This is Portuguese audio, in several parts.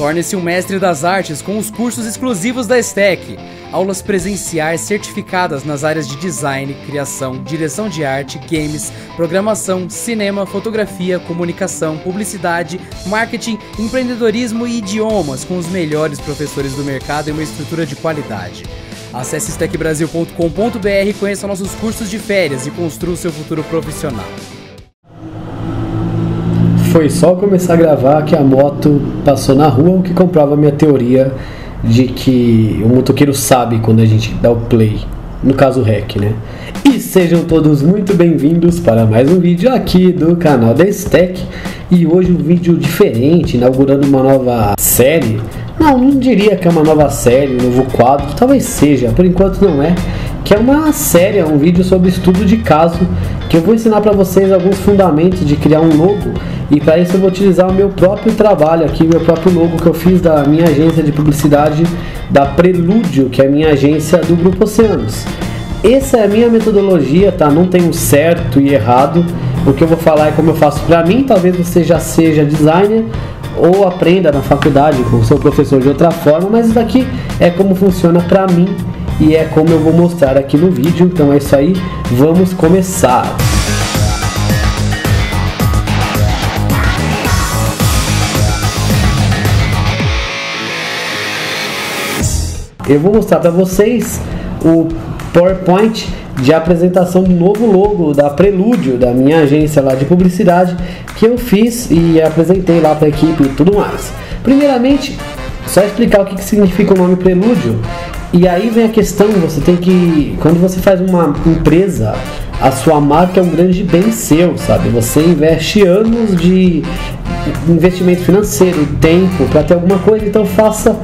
Torne-se um mestre das artes com os cursos exclusivos da STEC. Aulas presenciais certificadas nas áreas de design, criação, direção de arte, games, programação, cinema, fotografia, comunicação, publicidade, marketing, empreendedorismo e idiomas com os melhores professores do mercado e uma estrutura de qualidade. Acesse stecbrasil.com.br e conheça nossos cursos de férias e construa o seu futuro profissional. Foi só começar a gravar que a moto passou na rua, o que comprova a minha teoria de que o motoqueiro sabe quando a gente dá o play, no caso o REC, né? E sejam todos muito bem-vindos para mais um vídeo aqui do canal da STEC. E hoje um vídeo diferente, inaugurando uma nova série. Não diria que é uma nova série, um novo quadro, talvez seja, por enquanto não é. Que é uma série, um vídeo sobre estudo de caso, que eu vou ensinar para vocês alguns fundamentos de criar um logo. E para isso eu vou utilizar o meu próprio trabalho aqui, meu próprio logo que eu fiz da minha agência de publicidade, da Prelúdio, que é a minha agência do Grupo Oceanos. Essa é a minha metodologia, tá? Não tem um certo e errado. O que eu vou falar é como eu faço para mim. Talvez você já seja designer ou aprenda na faculdade com o seu professor de outra forma, mas isso daqui é como funciona para mim e é como eu vou mostrar aqui no vídeo. Então é isso aí, vamos começar! Eu vou mostrar para vocês o PowerPoint de apresentação do novo logo da Prelúdio, da minha agência lá de publicidade, que eu fiz e apresentei lá para a equipe e tudo mais. Primeiramente, só explicar o que significa o nome Prelúdio. E aí vem a questão, você tem que, quando você faz uma empresa, a sua marca é um grande bem seu, sabe? Você investe anos de investimento financeiro, tempo para ter alguma coisa, então faça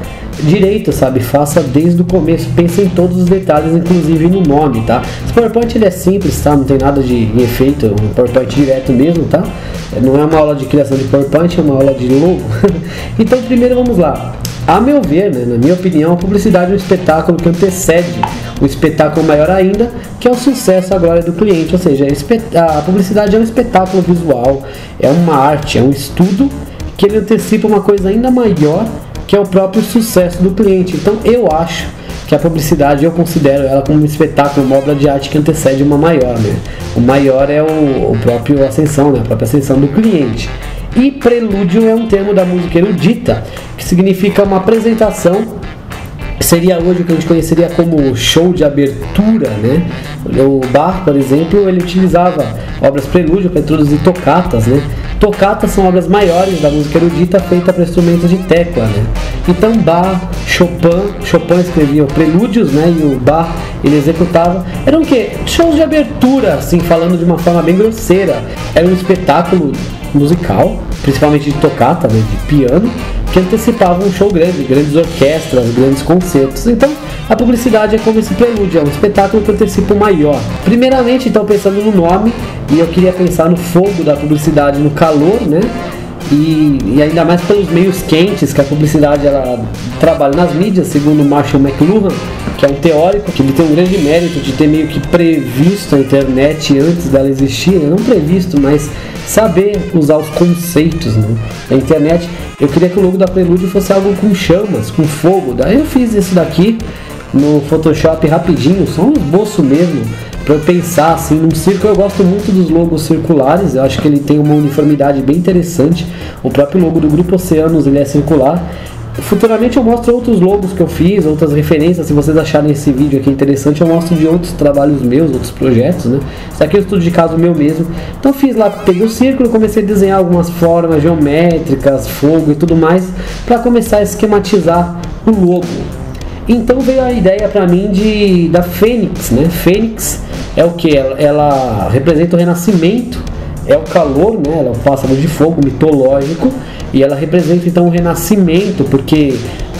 direito, sabe? Faça desde o começo, pense em todos os detalhes, inclusive no nome, tá? Esse PowerPoint ele é simples, tá? Não tem nada de efeito, um PowerPoint direto mesmo, tá? Não é uma aula de criação de PowerPoint, é uma aula de logo. Então primeiro vamos lá. A meu ver, né, na minha opinião, a publicidade é um espetáculo que antecede o espetáculo maior ainda, que é o sucesso, a glória do cliente. Ou seja, a publicidade é um espetáculo visual, é uma arte, é um estudo que ele antecipa uma coisa ainda maior, que é o próprio sucesso do cliente. Então eu acho que a publicidade, eu considero ela como um espetáculo, uma obra de arte que antecede uma maior, né? O maior é o próprio ascensão, né? A própria ascensão do cliente. E prelúdio é um termo da música erudita, que significa uma apresentação, seria hoje o que a gente conheceria como show de abertura, né? O Bach, por exemplo, ele utilizava obras prelúdio para introduzir tocatas, né? Tocatas são obras maiores da música erudita feita para instrumentos de tecla, né? Então Bach, Chopin escrevia prelúdios, né? E o Bach ele executava. Eram o quê? Shows de abertura, assim, falando de uma forma bem grosseira. Era um espetáculo musical, principalmente de tocata, né? De piano, que antecipava um show grande, grandes orquestras, grandes concertos. Então a publicidade é como esse prelúdio, é um espetáculo que antecipa o maior. Primeiramente, então, pensando no nome, e eu queria pensar no fogo da publicidade, no calor, né? E ainda mais pelos meios quentes que a publicidade ela trabalha nas mídias, segundo Marshall McLuhan, que é um teórico, que ele tem um grande mérito de ter meio que previsto a internet antes dela existir, né? Não previsto, mas saber usar os conceitos, né, da internet. Eu queria que o logo da Prelúdio fosse algo com chamas, com fogo. Daí eu fiz isso daqui no Photoshop rapidinho, só um esboço mesmo, para eu pensar assim num círculo. Eu gosto muito dos logos circulares, eu acho que ele tem uma uniformidade bem interessante. O próprio logo do Grupo Oceanos ele é circular. Futuramente eu mostro outros logos que eu fiz, outras referências. Se vocês acharem esse vídeo aqui interessante, eu mostro de outros trabalhos meus, outros projetos, né? Isso aqui é um estudo de caso meu mesmo. Então fiz lá, peguei o círculo, comecei a desenhar algumas formas geométricas, fogo e tudo mais, para começar a esquematizar o logo. Então veio a ideia para mim da Fênix, né? Fênix é o que? Ela representa o renascimento, é o calor, né? Ela é um pássaro de fogo mitológico. E ela representa então o renascimento,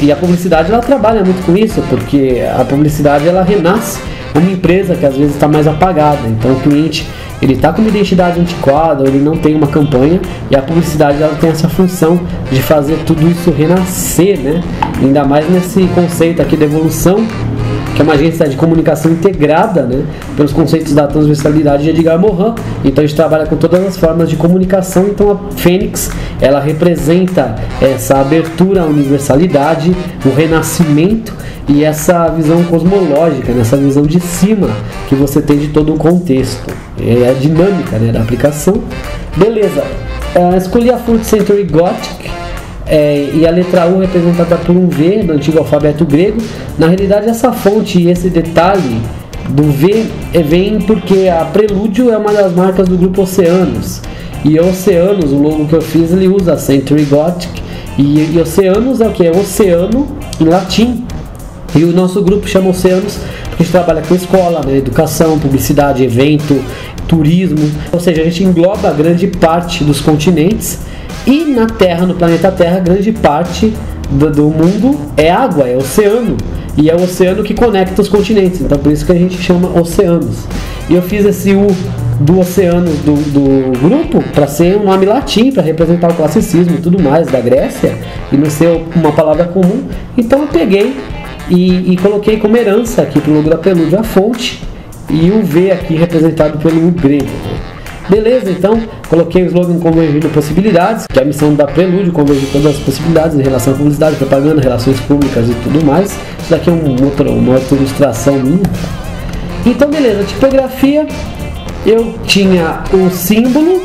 e a publicidade ela trabalha muito com isso, porque a publicidade ela renasce uma empresa que às vezes está mais apagada. Então o cliente ele está com uma identidade antiquada, ele não tem uma campanha, e a publicidade ela tem essa função de fazer tudo isso renascer, né? Ainda mais nesse conceito aqui da evolução, que é uma agência de comunicação integrada, né, pelos conceitos da transversalidade de Edgar Morin. Então a gente trabalha com todas as formas de comunicação. Então a Fênix, ela representa essa abertura à universalidade, o renascimento e essa visão cosmológica, né, essa visão de cima que você tem de todo o contexto. É a dinâmica, né, da aplicação. Beleza, escolhi a fonte Century Gothic. E a letra U representada por um V do antigo alfabeto grego. Na realidade, essa fonte e esse detalhe do V vem porque a Prelúdio é uma das marcas do grupo Oceanos. E Oceanos, o logo que eu fiz, ele usa Century Gothic. E Oceanos é o que? É oceano em latim. E o nosso grupo chama Oceanos porque a gente trabalha com escola, né, educação, publicidade, evento, turismo. Ou seja, a gente engloba grande parte dos continentes. E na Terra, no planeta Terra, grande parte do mundo é água, é oceano. E é o oceano que conecta os continentes. Então por isso que a gente chama Oceanos. E eu fiz esse U do oceano do grupo para ser um nome latim, para representar o classicismo e tudo mais da Grécia. E não ser uma palavra comum. Então eu peguei e coloquei como herança aqui para o logo da Prelúdio a fonte. E o V aqui representado pelo U grego. Beleza, então coloquei o slogan Convergindo Possibilidades, que é a missão da Prelúdio, convergir todas as possibilidades em relação à publicidade, propaganda, relações públicas e tudo mais. Isso daqui é uma outra ilustração minha. Então beleza, tipografia, eu tinha o símbolo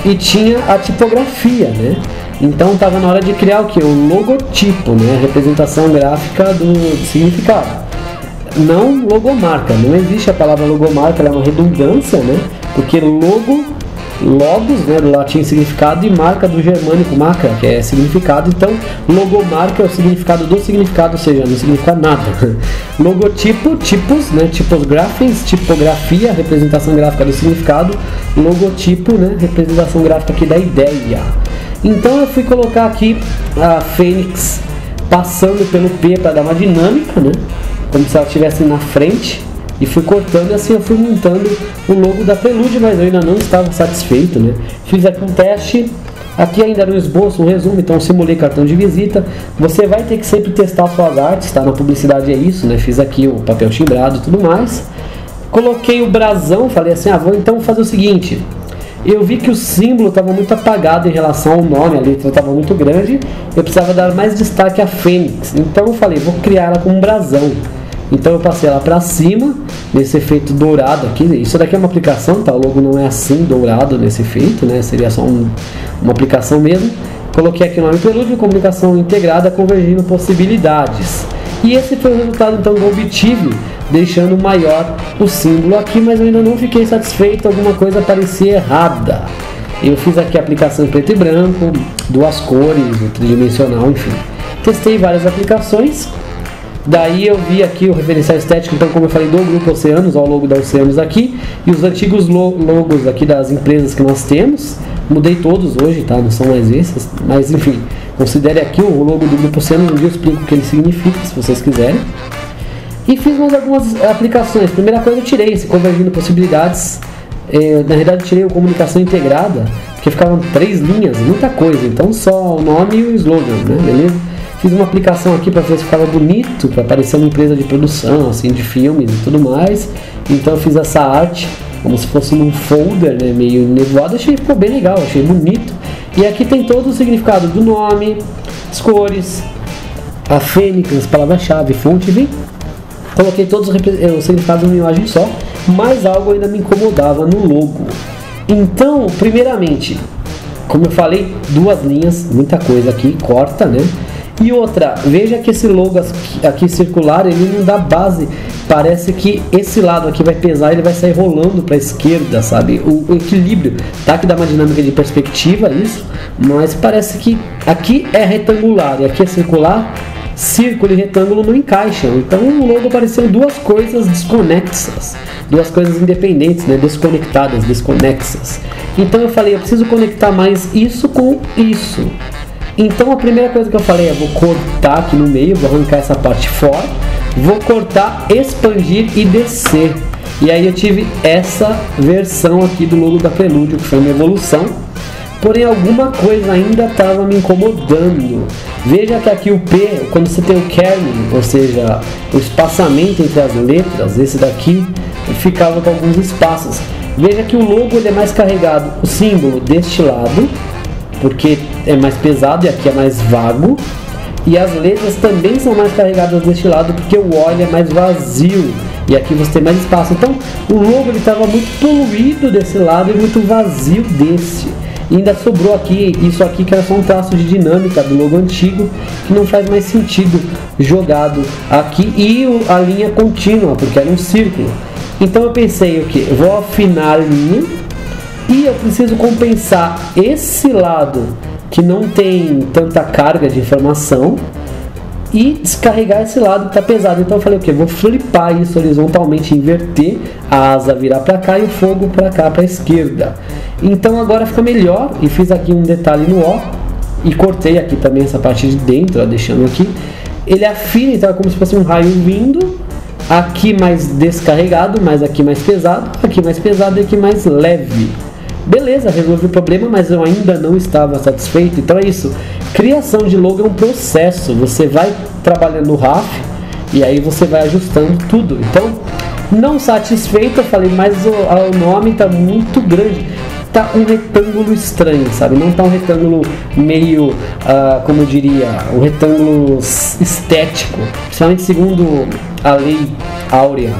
e tinha a tipografia, né? Então estava na hora de criar o que? O logotipo, né? A representação gráfica do significado. Não logomarca, não existe a palavra logomarca, ela é uma redundância, né? Porque logos, né, do latim significado, e marca do germânico marca, que é significado. Então logomarca é o significado do significado, ou seja, não significa nada. Logotipo, tipos, né, typographies, tipografia, representação gráfica do significado. Logotipo, né, representação gráfica aqui da ideia. Então eu fui colocar aqui a Fênix passando pelo P para dar uma dinâmica, né, como se ela estivesse na frente. E fui cortando e assim eu fui montando o logo da Prelúdio, mas eu ainda não estava satisfeito, né? Fiz aqui um teste, aqui ainda no esboço, um resumo, então simulei cartão de visita. Você vai ter que sempre testar suas artes, tá? Na publicidade é isso, né? Fiz aqui o papel timbrado e tudo mais. Coloquei o brasão, falei assim, vou então fazer o seguinte. Eu vi que o símbolo estava muito apagado em relação ao nome, a letra estava muito grande. Eu precisava dar mais destaque à Fênix, então eu falei, vou criar ela como um brasão. Então eu passei ela para cima, nesse efeito dourado aqui. Isso daqui é uma aplicação, tá? O logo não é assim, dourado nesse efeito, né? Seria só uma aplicação mesmo. Coloquei aqui o nome Prelúdio, comunicação integrada, convergindo possibilidades. E esse foi o resultado então que eu obtive, deixando maior o símbolo aqui, mas eu ainda não fiquei satisfeito, alguma coisa parecia errada. Eu fiz aqui a aplicação em preto e branco, duas cores, tridimensional, enfim. Testei várias aplicações. Daí eu vi aqui o referencial estético, então como eu falei, do grupo Oceanos, ó, o logo da Oceanos aqui, e os antigos logos aqui das empresas que nós temos, mudei todos hoje, tá? Não são mais esses, mas enfim, considere aqui o logo do grupo Oceanos, um dia eu explico o que ele significa, se vocês quiserem. E fiz mais algumas aplicações. Primeira coisa, eu tirei esse Convergindo Possibilidades, na realidade eu tirei o Comunicação Integrada, porque ficavam 3 linhas, muita coisa, então só o nome e o slogan, né? Beleza? Fiz uma aplicação aqui para ver se ficava bonito, para parecer uma empresa de produção, assim, de filmes e tudo mais. Então eu fiz essa arte como se fosse num folder, né, meio nevoado. Achei que ficou bem legal, achei bonito. E aqui tem todo o significado do nome, as cores, a Fênix, as palavras-chave, fonte, vi. Coloquei todos os significados numa imagem só, mas algo ainda me incomodava no logo. Então, primeiramente, como eu falei, 2 linhas, muita coisa aqui, corta, né? E outra, veja que esse logo aqui circular, ele não dá base. Parece que esse lado aqui vai pesar, ele vai sair rolando para a esquerda, sabe? O equilíbrio, tá? Que dá uma dinâmica de perspectiva, isso. Mas parece que aqui é retangular e aqui é circular. Círculo e retângulo não encaixam. Então o logo pareceu 2 coisas desconexas. 2 coisas independentes, né? Desconectadas, desconexas. Então eu falei, eu preciso conectar mais isso com isso. Então a primeira coisa que eu falei é, vou cortar aqui no meio, vou arrancar essa parte fora, vou cortar, expandir e descer. E aí eu tive essa versão aqui do logo da Prelúdio, que foi uma evolução. porém alguma coisa ainda estava me incomodando. Veja que aqui o P, quando você tem o kerning, ou seja, o espaçamento entre as letras, esse daqui ficava com alguns espaços. Veja que o logo ele é mais carregado, o símbolo deste lado, porque é mais pesado e aqui é mais vago. E as letras também são mais carregadas deste lado, porque o O é mais vazio. E aqui você tem mais espaço. Então o logo estava muito poluído desse lado e muito vazio desse. E ainda sobrou aqui, isso aqui que era só um traço de dinâmica do logo antigo, que não faz mais sentido jogado aqui. E a linha contínua, porque era um círculo. Então eu pensei o que? Vou afinar a linha e eu preciso compensar esse lado que não tem tanta carga de informação e descarregar esse lado que está pesado. Então eu falei o que? Vou flipar isso horizontalmente, inverter, a asa virar para cá e o fogo para cá, para a esquerda. Então agora fica melhor, e fiz aqui um detalhe no O e cortei aqui também essa parte de dentro, ó, deixando aqui. Ele afina, então é como se fosse um raio vindo, aqui mais descarregado, mas aqui mais pesado e aqui mais leve. Beleza, resolvi o problema, mas eu ainda não estava satisfeito. Então é isso, criação de logo é um processo. Você vai trabalhando no RAF e aí você vai ajustando tudo. Então, não satisfeito, eu falei, mas o nome está muito grande. Tá um retângulo estranho, sabe? Não tá um retângulo meio, como eu diria, um retângulo estético. Principalmente segundo a lei áurea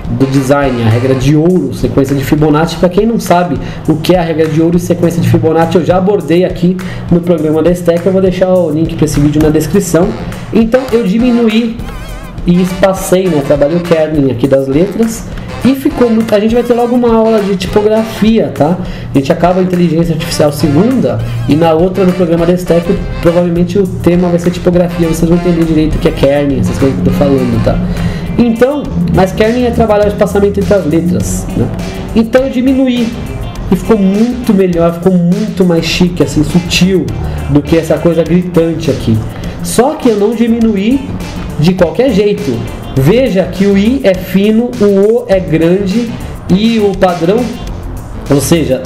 do design, a regra de ouro, sequência de Fibonacci. Para quem não sabe o que é a regra de ouro e sequência de Fibonacci, eu já abordei aqui no programa da Stack. Eu vou deixar o link para esse vídeo na descrição. Então eu diminuí e espacei, né? Trabalhei o kerning aqui das letras e ficou muito. A gente vai ter logo uma aula de tipografia, tá? A gente acaba a inteligência artificial segunda e na outra, no programa da Stack, provavelmente o tema vai ser tipografia. Vocês vão entender direito o que é kerning, essas coisas que eu tô falando, tá? Então, mas kerning é trabalhar o espaçamento entre as letras, né? Então eu diminuí e ficou muito melhor, ficou muito mais chique, assim, sutil do que essa coisa gritante aqui. Só que eu não diminuí de qualquer jeito. Veja que o I é fino, o O é grande e o padrão, ou seja,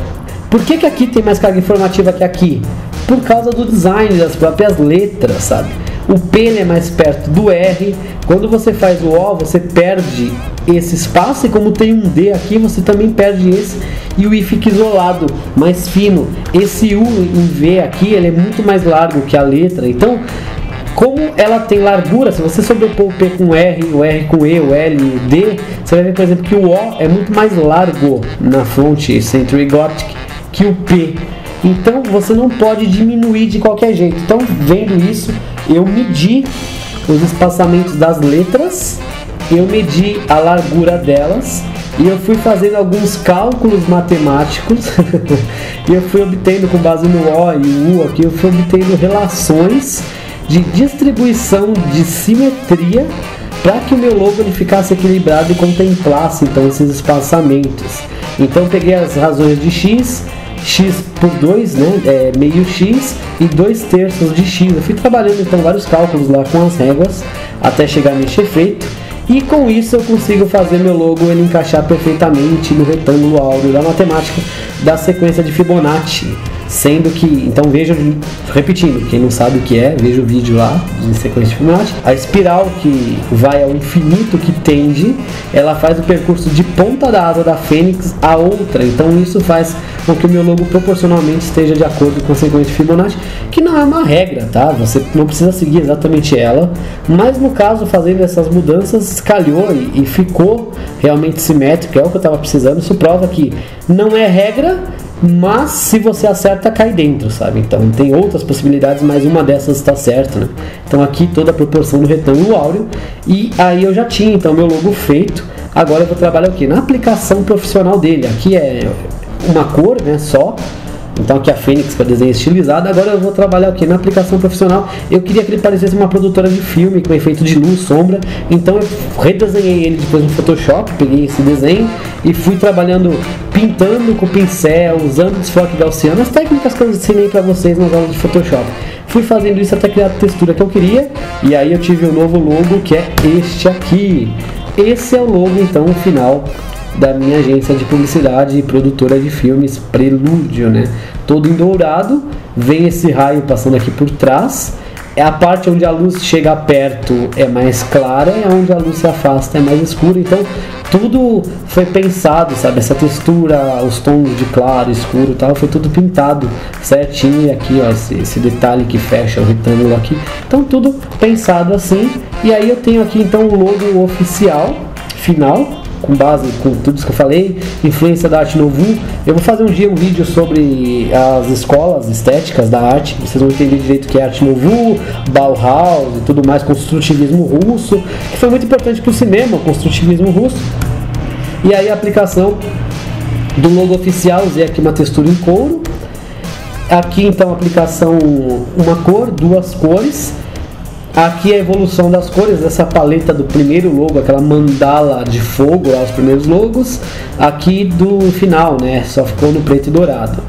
por que aqui tem mais carga informativa que aqui? Por causa do design das próprias letras, sabe? O P é mais perto do R. Quando você faz o O, você perde esse espaço, e como tem um D aqui, você também perde esse, e o I fica isolado, mais fino. Esse U em V aqui, ele é muito mais largo que a letra. Então, como ela tem largura, se você sobrepor o P com o R com E, o L e o D, você vai ver, por exemplo, que o O é muito mais largo na fonte Century Gothic que o P. Então você não pode diminuir de qualquer jeito. Então, vendo isso, eu medi os espaçamentos das letras, eu medi a largura delas e eu fui fazendo alguns cálculos matemáticos e eu fui obtendo, com base no O e U aqui, eu fui obtendo relações de distribuição de simetria para que o meu logo ele ficasse equilibrado e contemplasse então esses espaçamentos. Então eu peguei as razões de x por 2, né, meio x e 2/3 de x. Eu fui trabalhando então vários cálculos lá com as réguas até chegar neste efeito, e com isso eu consigo fazer meu logo ele encaixar perfeitamente no retângulo áureo da matemática da sequência de Fibonacci. Sendo que, então veja, repetindo, quem não sabe o que é, veja o vídeo lá de sequência de Fibonacci. A espiral que vai ao infinito, que tende, ela faz o percurso de ponta da asa da fênix a outra. Então isso faz com que o meu logo proporcionalmente esteja de acordo com a sequência de Fibonacci, que não é uma regra, tá? Você não precisa seguir exatamente ela, mas no caso, fazendo essas mudanças, calhou e ficou realmente simétrico, é o que eu estava precisando. Isso prova que não é regra, mas se você acerta, cai dentro, sabe? Então tem outras possibilidades, mas uma dessas está certa, né? Então aqui toda a proporção do retângulo áureo, e aí eu já tinha então meu logo feito. Agora eu vou trabalhar o que? Na aplicação profissional dele. Aqui é uma cor, né, só. Então aqui a Fênix, que é o desenho estilizado. Agora eu vou trabalhar o que? Na aplicação profissional. Eu queria que ele parecesse uma produtora de filme, com efeito de luz, sombra. Então eu redesenhei ele depois no Photoshop. Peguei esse desenho e fui trabalhando, pintando com pincel, usando desfoque gaussiano, as técnicas que eu ensinei para vocês nas aulas de Photoshop. Fui fazendo isso até criar a textura que eu queria. E aí eu tive o novo logo, que é este aqui. Esse é o logo então final da minha agência de publicidade e produtora de filmes Prelúdio, né? Todo em dourado, vem esse raio passando aqui por trás. É a parte onde a luz chega perto é mais clara, e onde a luz se afasta é mais escura. Então tudo foi pensado, sabe? Essa textura, os tons de claro, escuro e tal, foi tudo pintado certinho. E aqui, ó, esse detalhe que fecha o retângulo aqui. Então tudo pensado assim. E aí eu tenho aqui então o logo oficial, final, com base com tudo isso que eu falei, influência da Arte Nouveau. Eu vou fazer um dia um vídeo sobre as escolas estéticas da arte, vocês vão entender direito o que é Arte Nouveau, Bauhaus e tudo mais, construtivismo russo, que foi muito importante para o cinema, o construtivismo russo. E aí a aplicação do logo oficial, usei aqui uma textura em couro. Aqui então a aplicação, uma cor, duas cores. Aqui a evolução das cores dessa paleta do primeiro logo, aquela mandala de fogo lá, os primeiros logos. Aqui do final, né, só ficou no preto e dourado.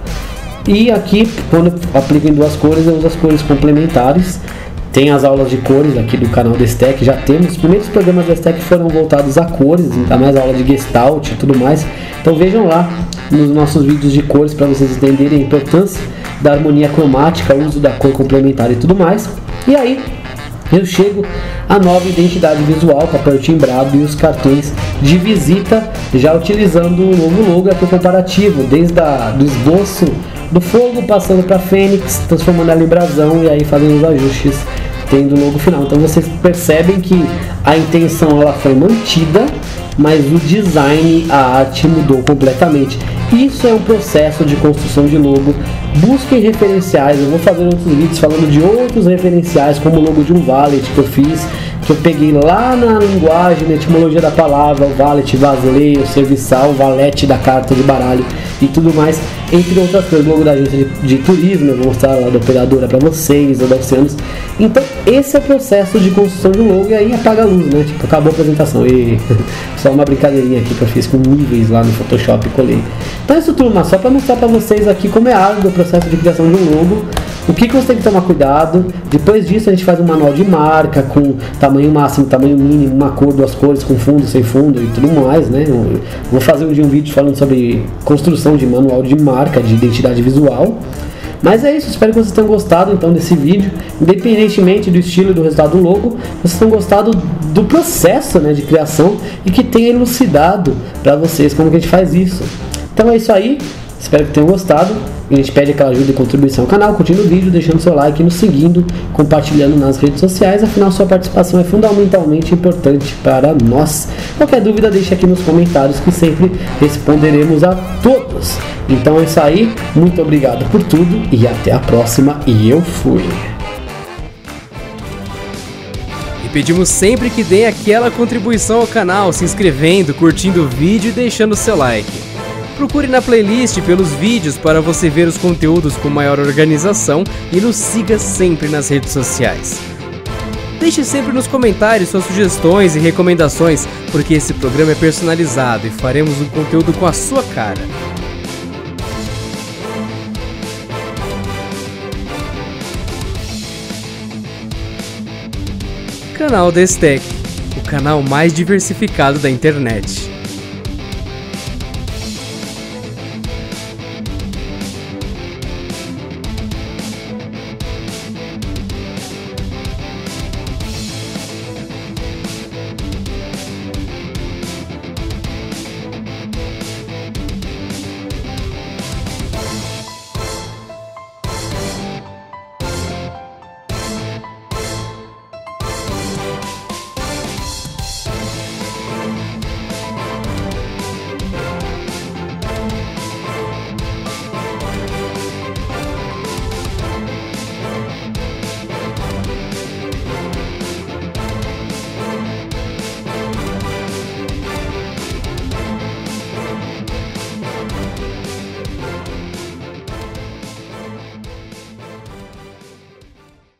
E aqui, quando eu aplico em duas cores, eu uso as cores complementares. Tem as aulas de cores aqui do canal da STEC, já temos. Os primeiros programas da STEC foram voltados a cores, ainda mais aula de Gestalt e tudo mais. Então vejam lá nos nossos vídeos de cores para vocês entenderem a importância da harmonia cromática, o uso da cor complementar e tudo mais. E aí eu chego à nova identidade visual, papel timbrado e os cartões de visita, já utilizando o novo logo aqui comparativo, desde do esboço do fogo, passando para Fênix, transformando ela em brasão e aí fazendo os ajustes, tendo o logo final. Então vocês percebem que a intenção ela foi mantida, mas o design, a arte mudou completamente. Isso é um processo de construção de logo. Busquem referenciais, eu vou fazer outros vídeos falando de outros referenciais, como o logo de um valet que eu fiz, que eu peguei lá na linguagem, na etimologia da palavra, o valet, valet, o serviçal, o valete da carta de baralho e tudo mais, entre outras coisas. O logo da agência de turismo, eu vou mostrar lá da operadora para vocês, ou da Oceanos. Então esse é o processo de construção de um logo, e aí apaga a luz, né? Tipo, acabou a apresentação. E só uma brincadeirinha aqui que eu fiz com níveis lá no Photoshop e colei. Então é isso, turma, só para mostrar para vocês aqui como é árduo o processo de criação de um logo, o que você tem que tomar cuidado. Depois disso a gente faz um manual de marca com tamanho máximo, tamanho mínimo, uma cor, duas cores, com fundo, sem fundo e tudo mais, né? Eu vou fazer um vídeo falando sobre construção de manual de marca, de identidade visual. Mas é isso, espero que vocês tenham gostado então desse vídeo, independentemente do estilo e do resultado do logo, vocês tenham gostado do processo, né, de criação, e que tenha elucidado para vocês como que a gente faz isso. Então é isso aí, espero que tenham gostado. A gente pede aquela ajuda e contribuição ao canal, curtindo o vídeo, deixando seu like, nos seguindo, compartilhando nas redes sociais, afinal sua participação é fundamentalmente importante para nós. Qualquer dúvida deixe aqui nos comentários que sempre responderemos a todos. Então é isso aí, muito obrigado por tudo e até a próxima, e eu fui! E pedimos sempre que deem aquela contribuição ao canal, se inscrevendo, curtindo o vídeo e deixando seu like. Procure na playlist pelos vídeos para você ver os conteúdos com maior organização e nos siga sempre nas redes sociais. Deixe sempre nos comentários suas sugestões e recomendações, porque esse programa é personalizado e faremos um conteúdo com a sua cara. Canal da STEC, o canal mais diversificado da internet.